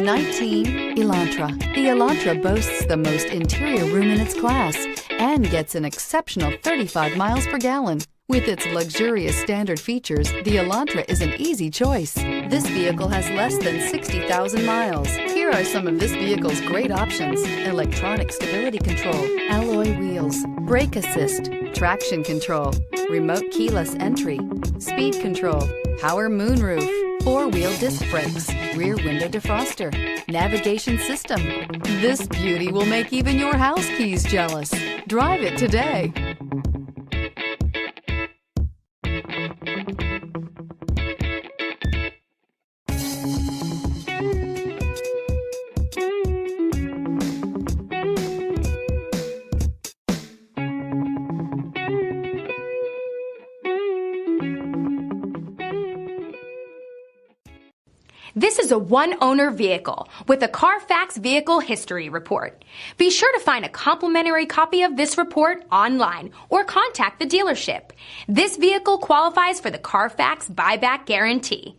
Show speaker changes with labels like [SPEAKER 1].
[SPEAKER 1] 2019 Elantra. The Elantra boasts the most interior room in its class and gets an exceptional 35 miles per gallon. With its luxurious standard features, the Elantra is an easy choice. This vehicle has less than 60,000 miles. Here are some of this vehicle's great options: electronic stability control, alloy wheels, brake assist, traction control, remote keyless entry, speed control, power moonroof, four-wheel disc brakes, rear window defroster, navigation system. This beauty will make even your house keys jealous. Drive it today.
[SPEAKER 2] This is a one-owner vehicle with a CARFAX Vehicle History Report. Be sure to find a complimentary copy of this report online or contact the dealership. This vehicle qualifies for the CARFAX Buyback Guarantee.